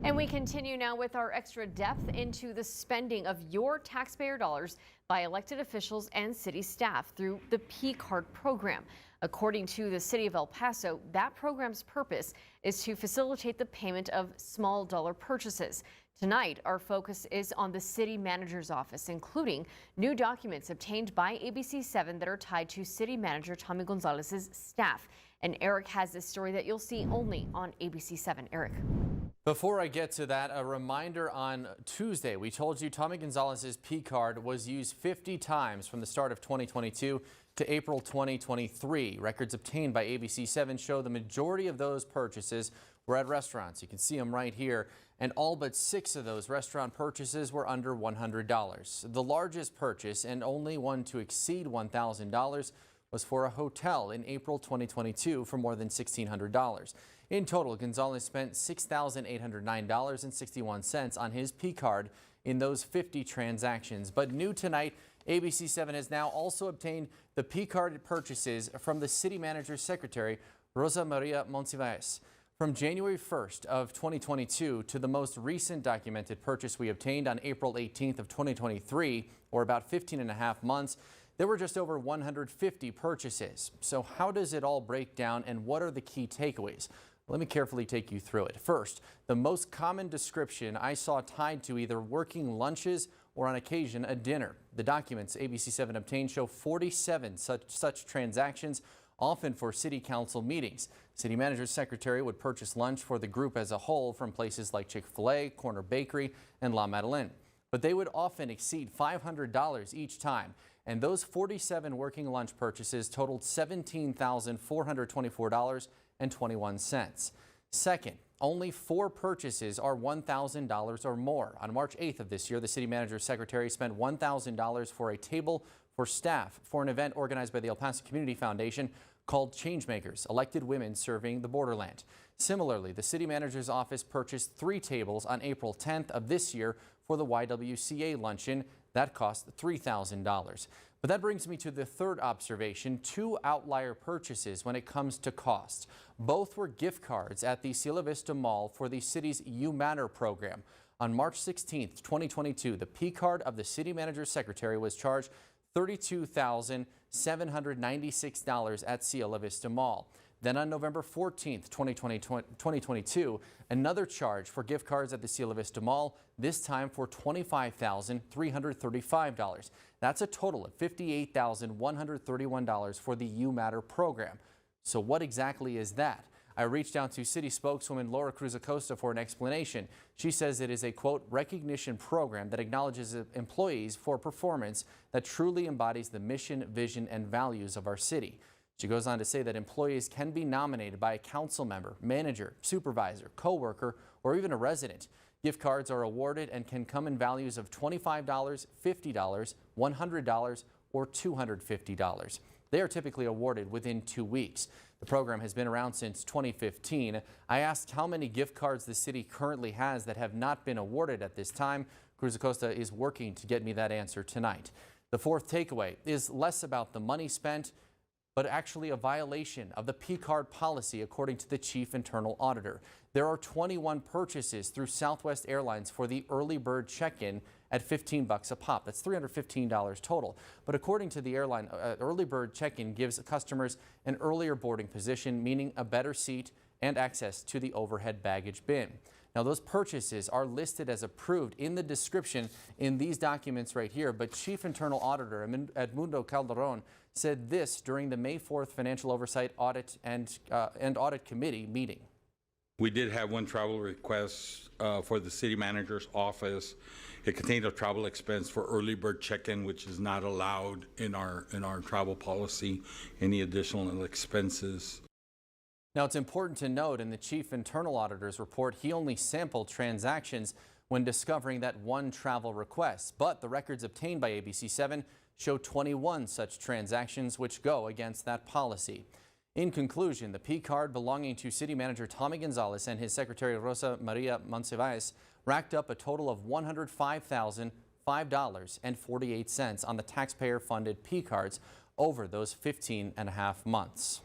And we continue now with our extra depth into the spending of your taxpayer dollars by elected officials and city staff through the P Card program. According to the city of El Paso, that program's purpose is to facilitate the payment of small dollar purchases. Tonight, our focus is on the city manager's office, including new documents obtained by ABC7 that are tied to city manager Tommy Gonzalez's staff. And Eric has this story that you'll see only on ABC7. Eric. Before I get to that, a reminder: on Tuesday, we told you Tommy Gonzalez's P card was used 50 times from the start of 2022 to April 2023. Records obtained by ABC7 show the majority of those purchases were at restaurants. You can see them right here. And all but 6 of those restaurant purchases were under $100. The largest purchase, and only one to exceed $1,000, was for a hotel in April 2022 for more than $1,600. In total, Gonzalez spent $6,809.61 on his P card in those 50 transactions. But new tonight, ABC7 has now also obtained the P card purchases from the city manager's secretary, Rosa Maria Monsiváis. From January 1st of 2022 to the most recent documented purchase we obtained on April 18th of 2023, or about 15 and a half months, there were just over 150 purchases. So how does it all break down, and what are the key takeaways? Let me carefully take you through it. First, the most common description I saw tied to either working lunches or on occasion a dinner. The documents ABC7 obtained show 47 such transactions, often for city council meetings. City manager's secretary would purchase lunch for the group as a whole from places like Chick-fil-A, Corner Bakery, and La Madeleine. But they would often exceed $500 each time. And those 47 working lunch purchases totaled $17,424.21. Second, only 4 purchases are $1,000 or more. On March 8th of this year, the city manager's secretary spent $1,000 for a table for staff for an event organized by the El Paso Community Foundation called Changemakers, elected women serving the borderland. Similarly, the city manager's office purchased 3 tables on April 10th of this year for the YWCA luncheon. That cost $3,000. But that brings me to the third observation: 2 outlier purchases when it comes to cost. Both were gift cards at the Cielo Vista Mall for the city's You Matter program. On March 16th, 2022, the P card of the city manager's secretary was charged $32,796 at Cielo Vista Mall. Then on November 14th, 2022, another charge for gift cards at the Cielo Vista Mall, this time for $25,335. That's a total of $58,131 for the You Matter program. So what exactly is that? I reached out to city spokeswoman Laura Cruz Acosta for an explanation. She says it is a, quote, recognition program that acknowledges employees for performance that truly embodies the mission, vision, and values of our city. She goes on to say that employees can be nominated by a council member, manager, supervisor, co-worker, or even a resident. Gift cards are awarded and can come in values of $25, $50, $100, or $250. They are typically awarded within 2 weeks. The program has been around since 2015. I asked how many gift cards the city currently has that have not been awarded at this time. Cruz Acosta is working to get me that answer tonight. The fourth takeaway is less about the money spent, but actually a violation of the P card policy, according to the chief internal auditor. There are 21 purchases through Southwest Airlines for the early bird check-in at $15 a pop. That's $315 total. But according to the airline, early bird check-in gives customers an earlier boarding position, meaning a better seat and access to the overhead baggage bin. Now, those purchases are listed as approved in the description in these documents right here, but Chief Internal Auditor Edmundo Calderon said this during the May 4th Financial Oversight Audit and Audit Committee meeting. We did have one travel request for the city manager's office. It contained a travel expense for early bird check-in, which is not allowed in our travel policy, any additional expenses. Now, it's important to note in the Chief Internal Auditor's report, he only sampled transactions when discovering that one travel request. But the records obtained by ABC7 show 21 such transactions which go against that policy. In conclusion, the P card belonging to City Manager Tommy Gonzalez and his secretary Rosa Maria Monsiváis racked up a total of $105,005.48 on the taxpayer-funded P cards over those 15 and a half months.